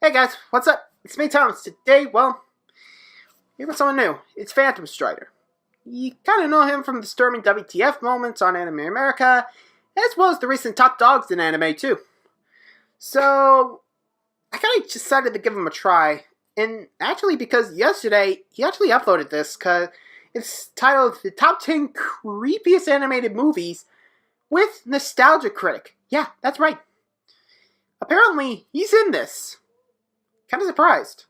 Hey guys, what's up? It's me, Thomas. Today, well, here with someone new. It's Phantom Strider. You kind of know him from the disturbing WTF moments on Anime America, as well as the recent Top Dogs in anime too. So, I kind of decided to give him a try, and actually because yesterday, he actually uploaded this, because it's titled The Top 10 Creepiest Animated Movies with Nostalgia Critic. Yeah, that's right. Apparently, he's in this. Kind of surprised.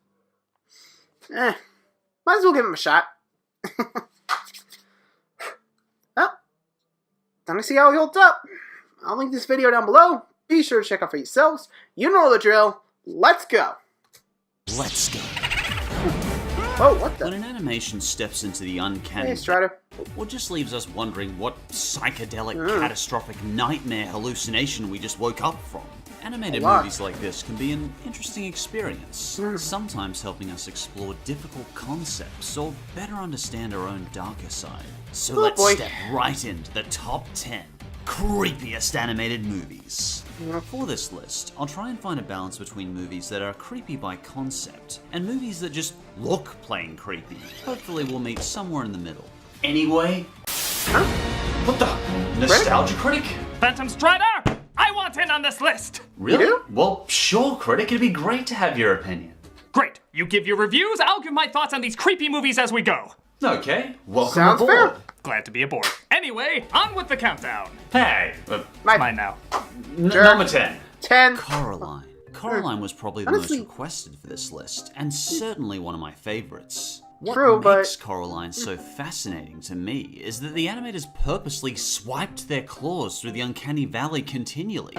Might as well give him a shot. Well, time to see how he holds up. I'll link this video down below. Be sure to check out for yourselves. You know the drill. Let's go. Let's go. Whoa, what the? When an animation steps into the uncanny, Hey, Strider. or just leaves us wondering what psychedelic, catastrophic nightmare hallucination we just woke up from. Animated movies like this can be an interesting experience, sometimes helping us explore difficult concepts or better understand our own darker side. So let's step right into the top 10 creepiest animated movies. For this list, I'll try and find a balance between movies that are creepy by concept and movies that just look plain creepy. Hopefully we'll meet somewhere in the middle. Anyway, what the? Nostalgia Critic? Phantom Strider! I want in on this list! Really? You do? Well, sure, Critic. It'd be great to have your opinion. Great. You give your reviews, I'll give my thoughts on these creepy movies as we go. Okay, welcome Sounds aboard. fair. Glad to be aboard. Anyway, on with the countdown. Hey, Mine now. number 10. 10. Coraline. Coraline was probably the Honestly- most requested for this list, and certainly one of my favorites. What True, makes but- Coraline so fascinating to me is that the animators purposely swiped their claws through the uncanny valley continually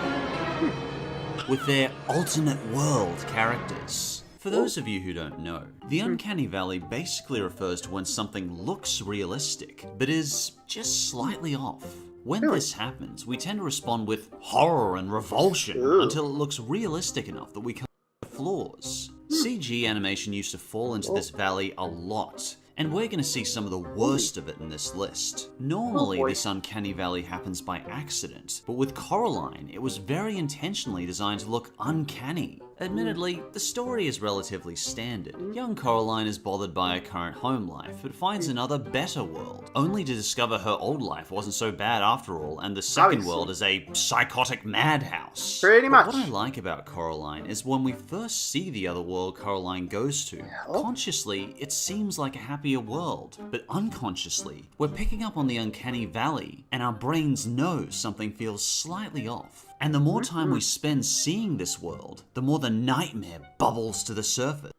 with their alternate world characters. For those of you who don't know, the uncanny valley basically refers to when something looks realistic, but is just slightly off. When this happens, we tend to respond with horror and revulsion until it looks realistic enough that we can see the flaws. CG animation used to fall into this valley a lot, and we're going to see some of the worst of it in this list. Normally, this uncanny valley happens by accident, but with Coraline, it was very intentionally designed to look uncanny. Admittedly, the story is relatively standard. Young Coraline is bothered by her current home life, but finds another better world, only to discover her old life wasn't so bad after all, and the second world is a psychotic madhouse. Pretty much. But what I like about Coraline is when we first see the other world Coraline goes to, consciously, it seems like a happier world, but unconsciously, we're picking up on the uncanny valley, and our brains know something feels slightly off. And the more time we spend seeing this world, the more the nightmare bubbles to the surface.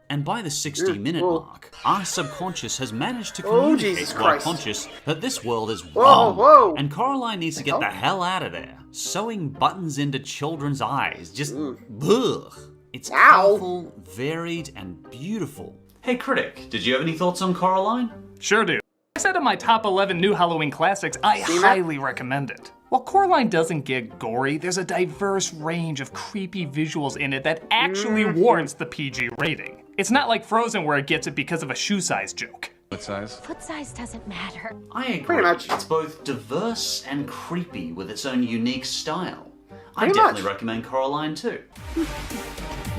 And by the 60-minute mark, our subconscious has managed to communicate to our conscious that this world is wrong, and Coraline needs to get the hell out of there. Sewing buttons into children's eyes, just ugh. It's colorful, varied, and beautiful. Hey Critic, did you have any thoughts on Coraline? Sure do. I said in my top 11 new Halloween classics, I highly recommend it. While Coraline doesn't get gory, there's a diverse range of creepy visuals in it that actually warrants the PG rating. It's not like Frozen where it gets it because of a shoe size joke. Foot size? Foot size doesn't matter. I agree. Pretty much. It's both diverse and creepy with its own unique style. I Pretty definitely much. recommend Coraline too. I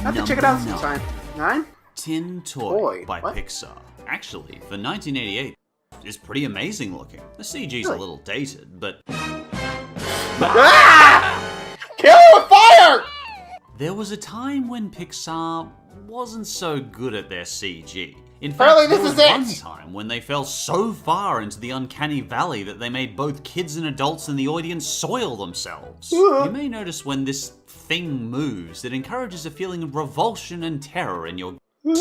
have to check it out sometime. 9? Tin Toy by what? Pixar. Actually, for 1988, it's pretty amazing looking. The CG's a little dated, but Kill with fire! there was a time when Pixar wasn't so good at their CG. In Apparently fact, there this was is it. one time when they fell so far into the uncanny valley that they made both kids and adults in the audience soil themselves. You may notice when this thing moves, it encourages a feeling of revulsion and terror in your That's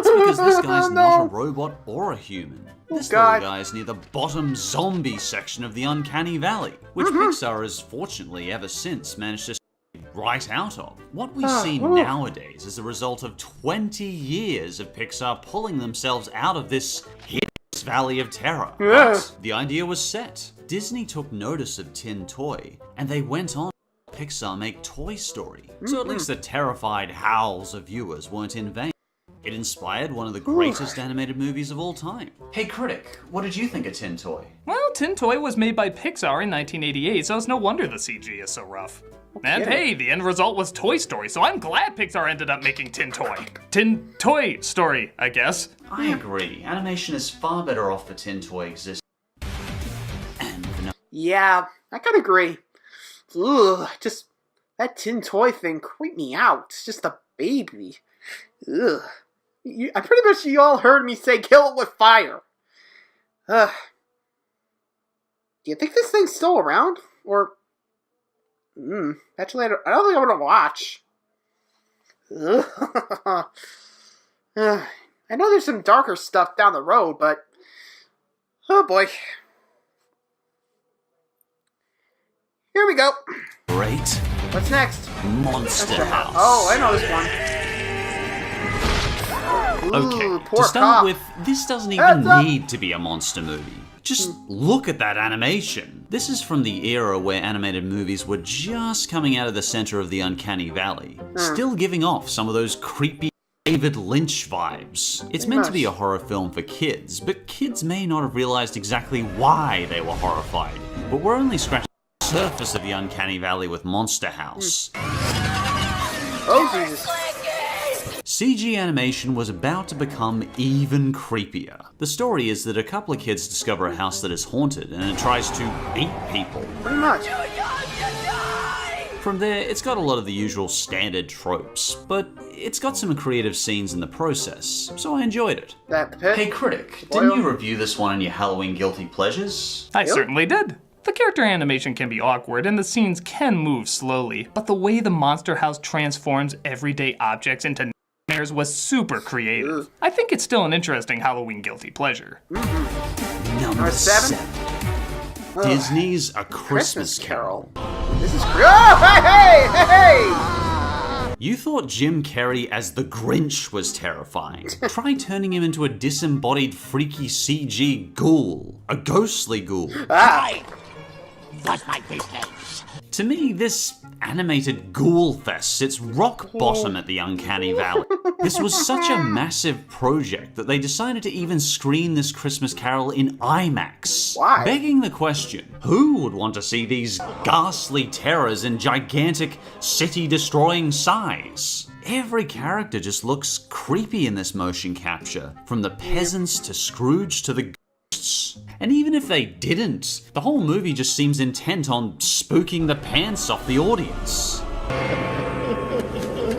because this guy's not a robot or a human. This little guy is near the bottom zombie section of the uncanny valley, which Pixar has fortunately ever since managed to right out of. What we see nowadays is a result of 20 years of Pixar pulling themselves out of this hideous valley of terror. But the idea was set. Disney took notice of Tin Toy, and they went on to help Pixar make Toy Story. So at least the terrified howls of viewers weren't in vain. It inspired one of the greatest animated movies of all time. Hey Critic, what did you think of Tin Toy? Well, Tin Toy was made by Pixar in 1988, so it's no wonder the CG is so rough. And hey, the end result was Toy Story, so I'm glad Pixar ended up making Tin Toy. Tin Toy Story, I guess. I agree. Animation is far better off for Tin Toy existing. Yeah, I can agree. Ugh, just that Tin Toy thing creeped me out. It's just a baby. Ugh. I'm pretty much you all heard me say kill it with fire. Ugh. Do you think this thing's still around? Or... actually, I don't think I want to watch. Ugh. I know there's some darker stuff down the road, but... oh boy. Here we go. Great. What's next? Monster House. Oh, I know this one. Ooh, Okay, poor to start cop. with, this doesn't Heads even up. need to be a monster movie. Just look at that animation. This is from the era where animated movies were just coming out of the center of the uncanny valley, still giving off some of those creepy David Lynch vibes. It's meant to be a horror film for kids, but kids may not have realized exactly why they were horrified. But we're only scratching the surface of the uncanny valley with Monster House. Oh, Jesus. CG animation was about to become even creepier. The story is that a couple of kids discover a house that is haunted and it tries to eat people. Pretty much. From there, it's got a lot of the usual standard tropes, but it's got some creative scenes in the process, so I enjoyed it. That pit. Hey Critic, didn't you review this one in your Halloween Guilty Pleasures? I certainly did. The character animation can be awkward and the scenes can move slowly, but the way the Monster House transforms everyday objects into nightmares was super creative. I think it's still an interesting Halloween guilty pleasure. Number 7. Disney's A Christmas Carol. This is... oh, hey, hey, hey! You thought Jim Carrey as the Grinch was terrifying. Try turning him into a disembodied, freaky CG ghoul. A ghostly ghoul. What's my business? To me, this animated ghoul fest sits rock bottom at the Uncanny Valley. This was such a massive project that they decided to even screen this Christmas Carol in IMAX. Why? Begging the question, who would want to see these ghastly terrors in gigantic, city-destroying size? Every character just looks creepy in this motion capture, from the peasants to Scrooge to the ghosts. And even if they didn't, the whole movie just seems intent on spooking the pants off the audience.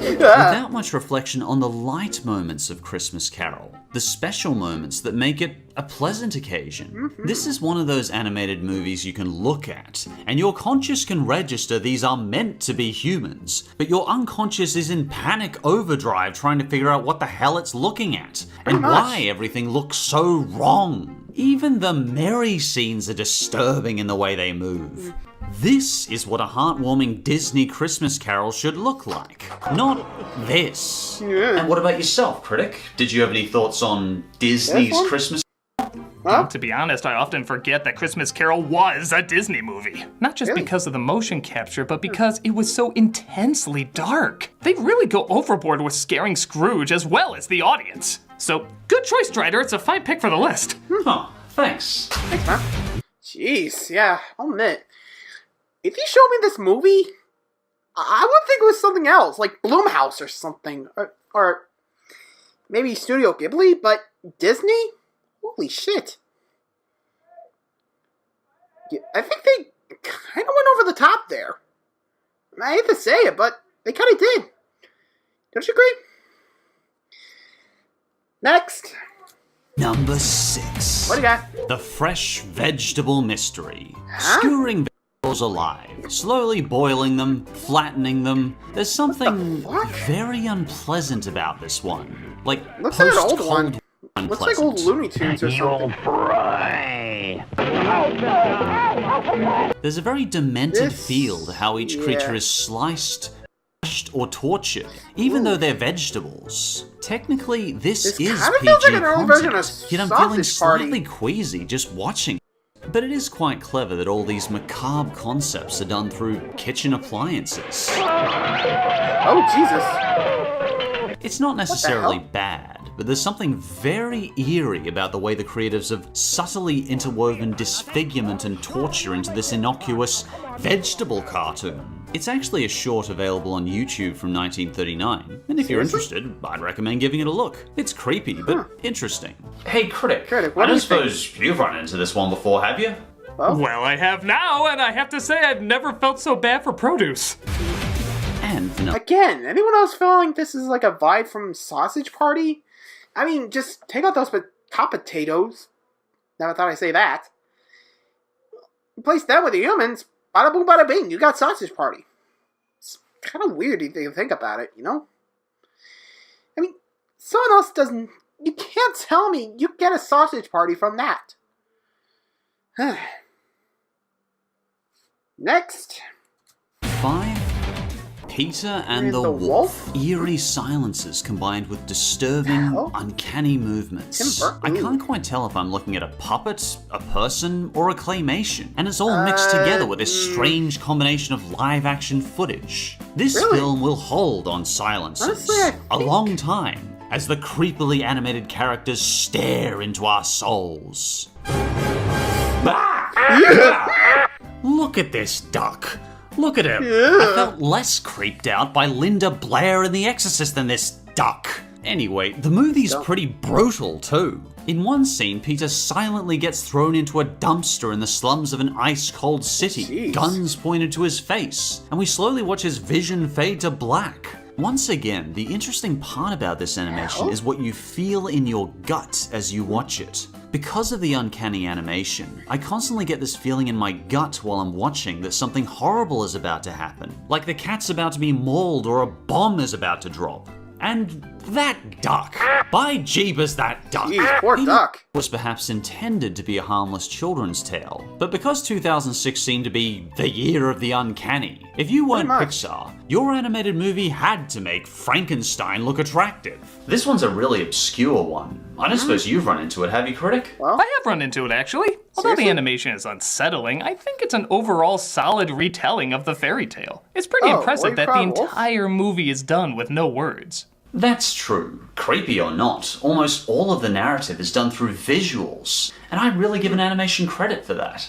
Without much reflection on the light moments of Christmas Carol, the special moments that make it a pleasant occasion. This is one of those animated movies you can look at, and your conscious can register these are meant to be humans, but your unconscious is in panic overdrive trying to figure out what the hell it's looking at, and why everything looks so wrong. Even the merry scenes are disturbing in the way they move. This is what a heartwarming Disney Christmas Carol should look like, not this. And what about yourself, Critic? Did you have any thoughts on Disney's Christmas Huh? To be honest, I often forget that Christmas Carol was a Disney movie. Not just because of the motion capture, but because it was so intensely dark. They really go overboard with scaring Scrooge as well as the audience. So, good choice, Strider. It's a fine pick for the list. Oh, thanks. Thanks, man. Jeez, yeah, I'll admit. If you showed me this movie, I would think it was something else, like Blumhouse or something. Or maybe Studio Ghibli, but Disney? Holy shit. Yeah, I think they kind of went over the top there. I hate to say it, but they kind of did. Don't you agree? Next. Number 6. What do you got? The Fresh Vegetable Mystery. Huh? Skewering vegetables alive, slowly boiling them, flattening them. There's something fuck? very unpleasant about this one. Like Looks like an old post-cold one. Looks like old unpleasant. Looney Tunes or something. Fry. There's a very demented This- feel to how each creature yeah. is sliced, crushed, or tortured, even though they're vegetables. Technically, this This is kinda PG feels like an early version of content, yet I'm feeling Sausage Party. slightly queasy just watching. But it is quite clever that all these macabre concepts are done through kitchen appliances. Oh, Jesus. It's not necessarily hell? bad, but there's something very eerie about the way the creatives have subtly interwoven disfigurement and torture into this innocuous vegetable cartoon. It's actually a short available on YouTube from 1939, and if you're interested, I'd recommend giving it a look. It's creepy, but interesting. Hey, Critic, what I do you don't suppose you've run into this one before, have you? Well, I have now, and I have to say I've never felt so bad for produce. And vanilla. Again, anyone else feeling this is like a vibe from Sausage Party? I mean, just take out those hot potatoes. Never thought I'd say that. Replace them with the humans. Bada boom, bada bing. You got Sausage Party. It's kind of weird if you think about it, you know? I mean, someone else doesn't... You can't tell me you get a Sausage Party from that. Next. 5. Peter and the Wolf. Eerie silences combined with disturbing, uncanny movements. I can't quite tell if I'm looking at a puppet, a person, or a claymation, and it's all mixed together with this strange combination of live-action footage. This film will hold on silences a long time as the creepily animated characters stare into our souls. Look at this duck. Look at him. I felt less creeped out by Linda Blair in The Exorcist than this duck. Anyway, the movie's pretty brutal too. In one scene, Peter silently gets thrown into a dumpster in the slums of an ice-cold city, guns pointed to his face, and we slowly watch his vision fade to black. Once again, the interesting part about this animation is what you feel in your gut as you watch it. Because of the uncanny animation, I constantly get this feeling in my gut while I'm watching that something horrible is about to happen. Like the cat's about to be mauled or a bomb is about to drop. And that duck. By Jeebus, that duck. Jeez, poor duck. Was perhaps intended to be a harmless children's tale. But because 2006 seemed to be the year of the uncanny, if you weren't Pixar, your animated movie had to make Frankenstein look attractive. This one's a really obscure one. I don't suppose you've run into it, have you, Critic? Well, I have run into it, actually. Although the animation is unsettling, I think it's an overall solid retelling of the fairy tale. It's pretty impressive that the entire movie is done with no words. That's true. Creepy or not, almost all of the narrative is done through visuals, and I really give an animation credit for that.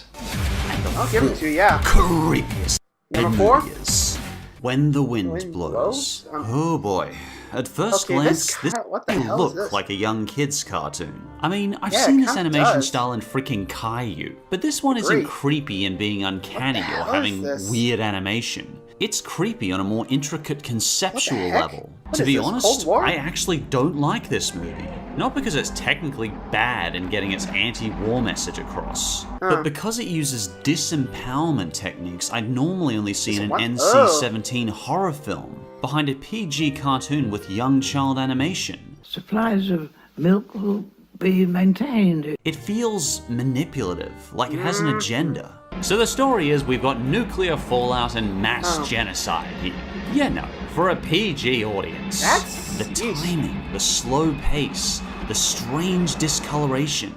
And I'll give it to you, yeah. Creepiest Number 4? is When the Wind Blows. Oh boy. At first glance, this may look like a young kid's cartoon. I mean, I've seen this animation style in freaking Caillou, but this one isn't creepy and being uncanny or having weird animation. It's creepy on a more intricate conceptual level. To be honest, I actually don't like this movie. Not because it's technically bad in getting its anti-war message across, but because it uses disempowerment techniques I'd normally only see in an NC-17 horror film, behind a PG cartoon with young child animation. Supplies of milk will be maintained. It feels manipulative, like it has an agenda. So the story is we've got nuclear fallout and mass genocide here. Yeah, no, for a PG audience. The timing, the slow pace, the strange discoloration,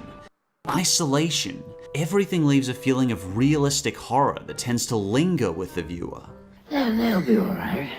isolation, everything leaves a feeling of realistic horror that tends to linger with the viewer. Yeah, they'll be all right.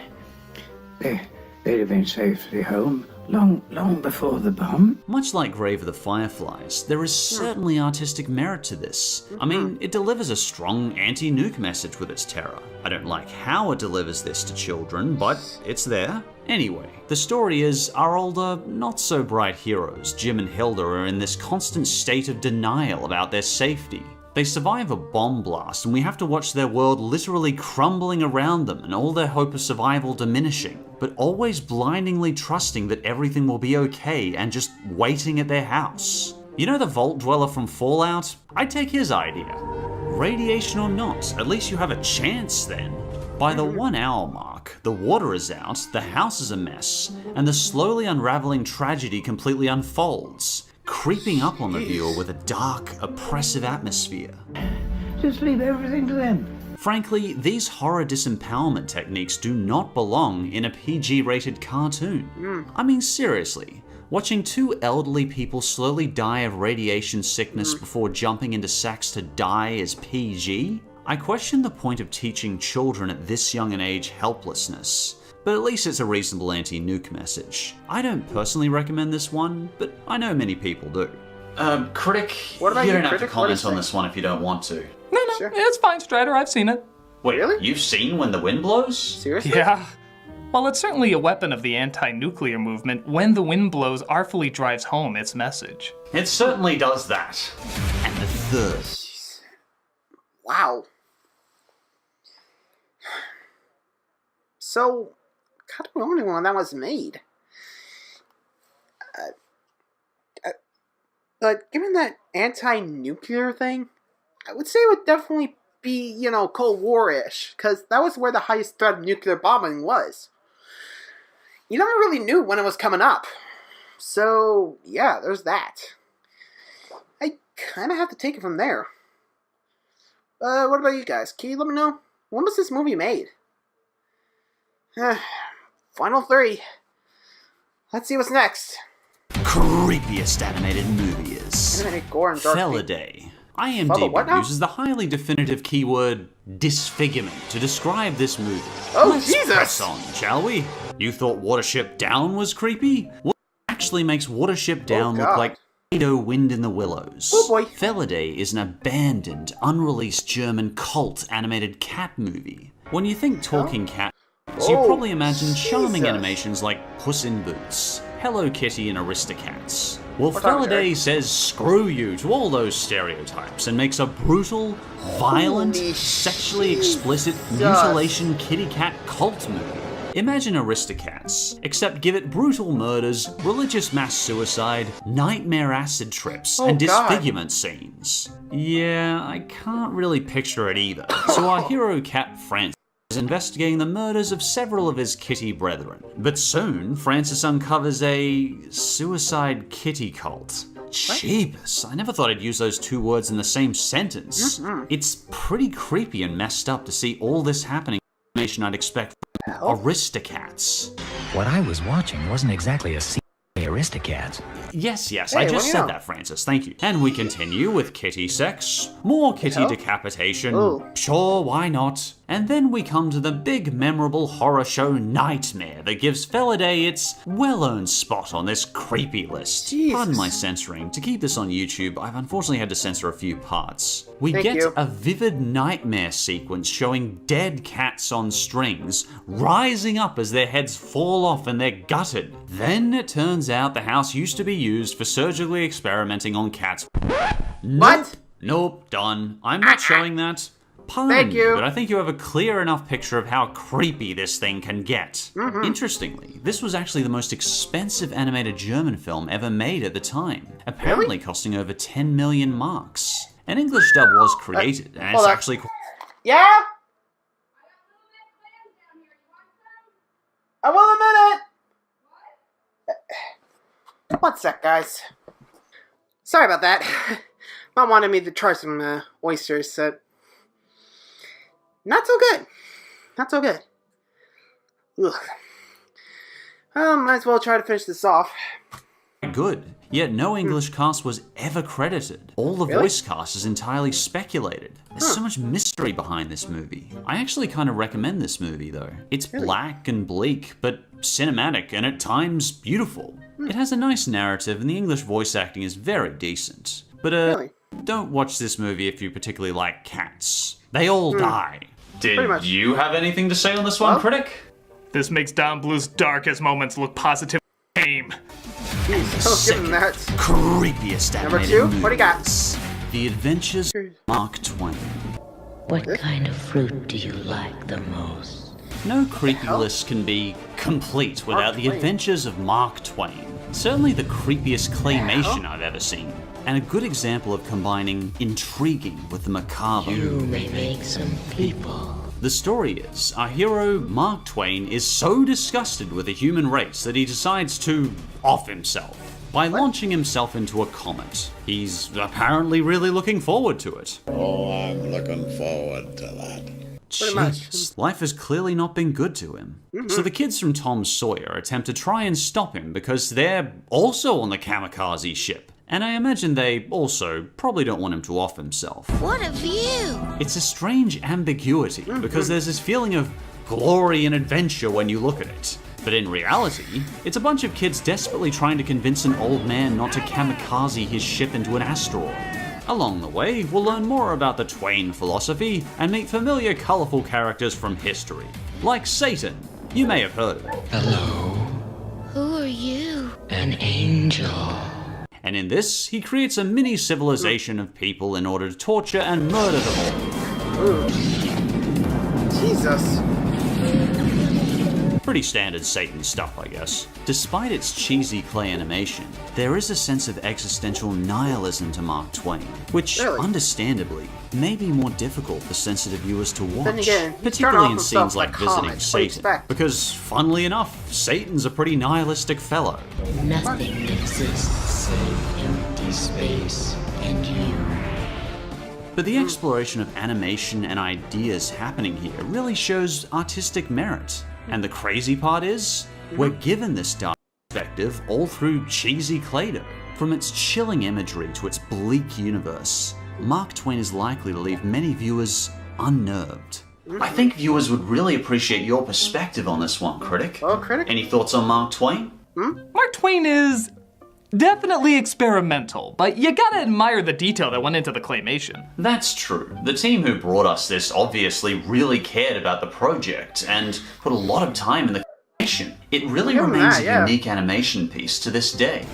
They'd have been safely home long before the bomb. Much like Grave of the Fireflies, there is certainly artistic merit to this. I mean, it delivers a strong anti-nuke message with its terror. I don't like how it delivers this to children, but it's there. Anyway, the story is our older, not-so-bright heroes, Jim and Hilda, are in this constant state of denial about their safety. They survive a bomb blast, and we have to watch their world literally crumbling around them and all their hope of survival diminishing, but always blindingly trusting that everything will be okay and just waiting at their house. You know the Vault Dweller from Fallout? I'd take his idea. Radiation or not, at least you have a chance then. By the 1 hour mark, the water is out, the house is a mess, and the slowly unraveling tragedy completely unfolds, creeping up on the viewer with a dark, oppressive atmosphere. Just leave everything to them. Frankly, these horror disempowerment techniques do not belong in a PG-rated cartoon. I mean, seriously, watching 2 elderly people slowly die of radiation sickness before jumping into sacks to die is PG? I question the point of teaching children at this young an age helplessness. but at least it's a reasonable anti-nuke message. I don't personally recommend this one, but I know many people do. Critic, What about you you, don't have to Critic? What do you comment on think? this one if you don't want to. No, Sure. it's fine, Strider. I've seen it. Wait, Really? you've seen When the Wind Blows? Seriously? Yeah. While it's certainly a weapon of the anti-nuclear movement, When the Wind Blows artfully drives home its message. It certainly does that. And the third. Wow. So, kind of wondering when that was made. But given that anti-nuclear thing, I would say it would definitely be, Cold War-ish, because that was where the highest threat of nuclear bombing was. You never really knew when it was coming up. So, yeah, there's that. I kind of have to take it from there. What about you guys? Can you let me know? When was this movie made? Final 3. Let's see what's next. Creepiest animated movie is Animated gore and dark. Feliday. What IMDb now? uses the highly definitive keyword disfigurement to describe this movie. Oh, Let's Jesus! press on, shall we? You thought Watership Down was creepy? What actually makes Watership Down look God. like tornado wind in the willows? Oh, boy. Feliday is an abandoned, unreleased German cult animated cat movie. When you think talking cat, you Oh, probably imagine charming Jesus. animations like Puss in Boots, Hello Kitty, and Aristocats. Well, What time is Feliday it? says screw you to all those stereotypes and makes a brutal, violent, Holy sexually explicit mutilation kitty cat cult movie. Imagine Aristocats, except give it brutal murders, religious mass suicide, nightmare acid trips, and God. disfigurement scenes. Yeah, I can't really picture it either. So our hero cat Francis is investigating the murders of several of his kitty brethren. But soon, Francis uncovers a suicide kitty cult. Jeebus, I never thought I'd use those two words in the same sentence. It's pretty creepy and messed up to see all this happening. Information I'd expect from Aristocats. What I was watching wasn't exactly a scene of Aristocats. Yes, Hey, I what just do you said know? that, Francis, thank you. And we continue with kitty sex, more kitty hell? decapitation, Ooh. sure, why not? And then we come to the big memorable horror show Nightmare that gives Feliday its well-earned spot on this creepy list. Jesus. Pardon my censoring. To keep this on YouTube, I've unfortunately had to censor a few parts. We Thank get you. a vivid nightmare sequence showing dead cats on strings rising up as their heads fall off and they're gutted. Then it turns out the house used to be used for surgically experimenting on cats. What? Nope, done. I'm not showing that. Pardon Thank me, you. but I think you have a clear enough picture of how creepy this thing can get. Interestingly, this was actually the most expensive animated German film ever made at the time, apparently costing over 10 million marks. An English dub was created, and it's hold on. actually Yeah? I will a minute! One sec, guys. Sorry about that. Mom wanted me to try some oysters, so... Not so good. Not so good. Ugh. Might as well try to finish this off. good, yet no English cast was ever credited. All the Really? voice cast is entirely speculated. There's so much mystery behind this movie. I actually kind of recommend this movie though. It's black and bleak, but cinematic and at times beautiful. It has a nice narrative and the English voice acting is very decent. But Really? don't watch this movie if you particularly like cats. They all die. Pretty Did much. you have anything to say on this one, Well- Critic? This makes Don Bluth's darkest moments look positively tame. Jeez, give him that. Creepiest Number animated two? What do you got? movies. The Adventures of Mark Twain. What kind of fruit do you like the most? No creepy list can be complete without the Twain. adventures of Mark Twain. Certainly the creepiest claymation I've ever seen, and a good example of combining intriguing with the macabre. You may make some people. The story is, our hero, Mark Twain, is so disgusted with the human race that he decides to off himself by launching himself into a comet. He's apparently really looking forward to it. Oh, I'm looking forward to that. Pretty much. Jeez, life has clearly not been good to him. So the kids from Tom Sawyer attempt to try and stop him because they're also on the kamikaze ship. And I imagine they also probably don't want him to off himself. What a view! It's a strange ambiguity because there's this feeling of glory and adventure when you look at it. But in reality, it's a bunch of kids desperately trying to convince an old man not to kamikaze his ship into an asteroid. Along the way, we'll learn more about the Twain philosophy and meet familiar, colourful characters from history, like Satan. You may have heard of it. Hello. Who are you? An angel. And in this, he creates a mini civilization of people in order to torture and murder them all. Ooh. Jesus. Pretty standard Satan stuff, I guess. Despite its cheesy clay animation, there is a sense of existential nihilism to Mark Twain, which, understandably, may be more difficult for sensitive viewers to watch, again, particularly in scenes like visiting comics. Satan, because, funnily enough, Satan's a pretty nihilistic fellow. Nothing exists save empty space and you. But the exploration of animation and ideas happening here really shows artistic merit. And the crazy part is, we're given this dark perspective all through cheesy Play-Doh. From its chilling imagery to its bleak universe, Mark Twain is likely to leave many viewers unnerved. I think viewers would really appreciate your perspective on this one, Critic. Oh, Critic? Any thoughts on Mark Twain? Mark Twain is definitely experimental, but you gotta admire the detail that went into the claymation. That's true. The team who brought us this obviously really cared about the project and put a lot of time in the animation. It really remains a unique animation piece to this day.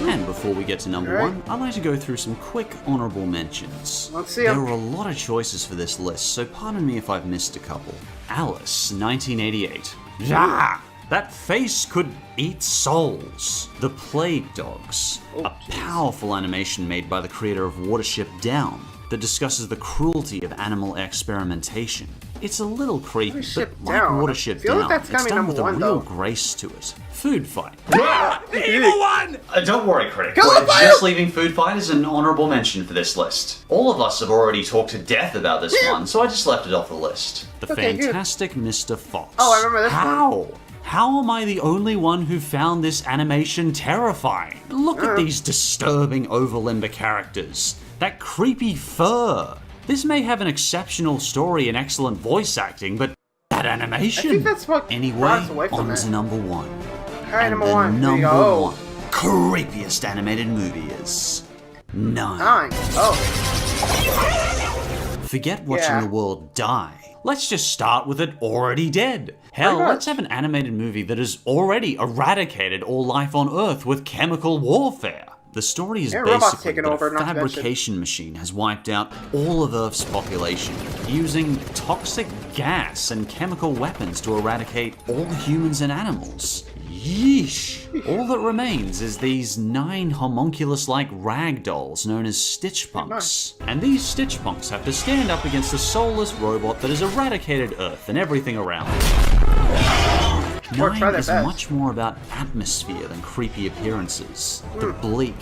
And before we get to number one, I'd like to go through some quick honorable mentions. Let's see. There were a lot of choices for this list, so pardon me if I've missed a couple. Alice, 1988. Yeah! That face could eat souls. The Plague Dogs, a powerful animation made by the creator of Watership Down that discusses the cruelty of animal experimentation. It's a little creepy, but like Watership Down, it's done with a real grace to it. Food Fight. The evil one! Don't worry, Critic. We're just leaving Food Fight as an honorable mention for this list. All of us have already talked to death about this one, so I just left it off the list. The Fantastic Mr. Fox. Oh, I remember this one. How am I the only one who found this animation terrifying? Look at these disturbing overlimber characters. That creepy fur. This may have an exceptional story and excellent voice acting, but that animation? I think that's what anyway, on to number one. Alright, and number the one. number one creepiest animated movie is 9. Oh. Forget watching the world die. Let's just start with it already dead. Hell, let's have an animated movie that has already eradicated all life on Earth with chemical warfare. The story is basically that a fabrication machine has wiped out all of Earth's population, using toxic gas and chemical weapons to eradicate all humans and animals. Yeesh! All that remains is these 9 homunculus-like rag dolls known as Stitchpunks. And these Stitchpunks have to stand up against a soulless robot that has eradicated Earth and everything around it. 9 is much more about atmosphere than creepy appearances. The bleak,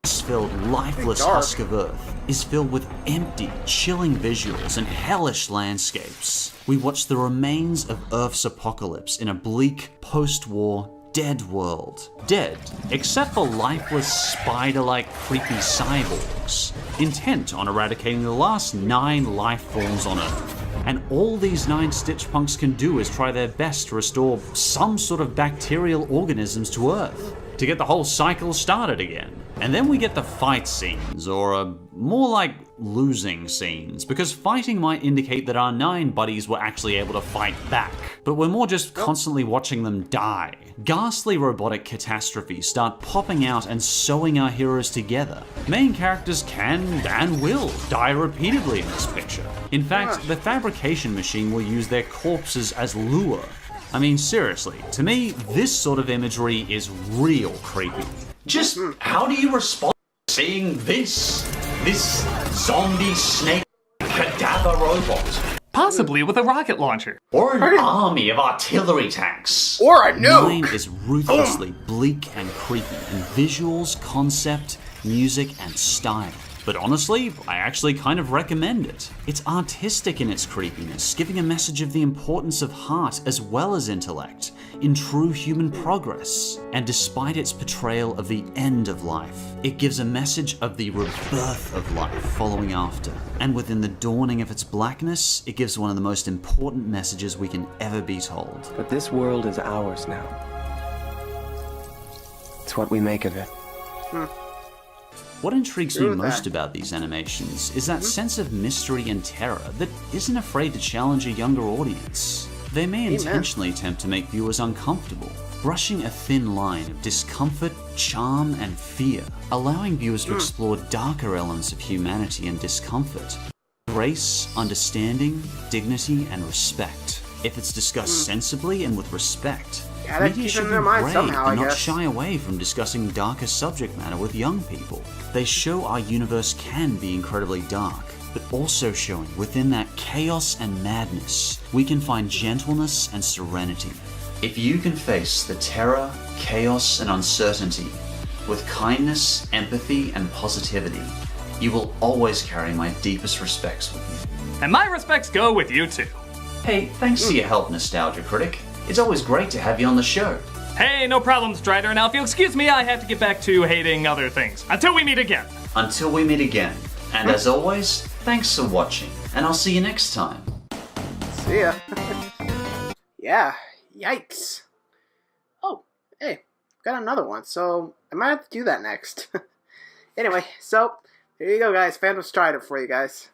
filled, lifeless husk of Earth is filled with empty, chilling visuals and hellish landscapes. We watch the remains of Earth's apocalypse in a bleak, post-war, dead world. Dead, except for lifeless, spider-like, creepy cyborgs, intent on eradicating the last 9 life forms on Earth. And all these 9 Stitchpunks can do is try their best to restore some sort of bacterial organisms to Earth, to get the whole cycle started again. And then we get the fight scenes, or more like losing scenes, because fighting might indicate that our 9 buddies were actually able to fight back, but we're more just constantly watching them die. Ghastly robotic catastrophes start popping out and sewing our heroes together. Main characters can and will die repeatedly in this picture. In fact, the fabrication machine will use their corpses as lure. I mean, seriously, to me, this sort of imagery is real creepy. Just how do you respond to seeing this zombie snake cadaver robot? Possibly with a rocket launcher. Or an army of artillery tanks. Or a nuke! 9 is ruthlessly bleak and creepy in visuals, concept, music, and style. But honestly, I actually kind of recommend it. It's artistic in its creepiness, giving a message of the importance of heart as well as intellect in true human progress. And despite its portrayal of the end of life, it gives a message of the rebirth of life following after. And within the dawning of its blackness, it gives one of the most important messages we can ever be told. But this world is ours now. It's what we make of it. What intrigues me most about these animations is that sense of mystery and terror that isn't afraid to challenge a younger audience. They may intentionally attempt to make viewers uncomfortable, brushing a thin line of discomfort, charm, and fear, allowing viewers to explore darker elements of humanity and discomfort. Grace, understanding, dignity, and respect. If it's discussed sensibly and with respect, media should be brave and not shy away from discussing darker subject matter with young people. They show our universe can be incredibly dark, but also showing within that chaos and madness, we can find gentleness and serenity. If you can face the terror, chaos, and uncertainty with kindness, empathy, and positivity, you will always carry my deepest respects with you. And my respects go with you too. Hey, thanks for your help, Nostalgia Critic. It's always great to have you on the show. Hey, no problem, Strider. Now, if you'll excuse me, I have to get back to hating other things. Until we meet again. Until we meet again. And as always, thanks for watching, and I'll see you next time. See ya. Yeah, yikes. Oh, hey, got another one, so I might have to do that next. Anyway, so, there you go, guys. Phantom Strider for you guys.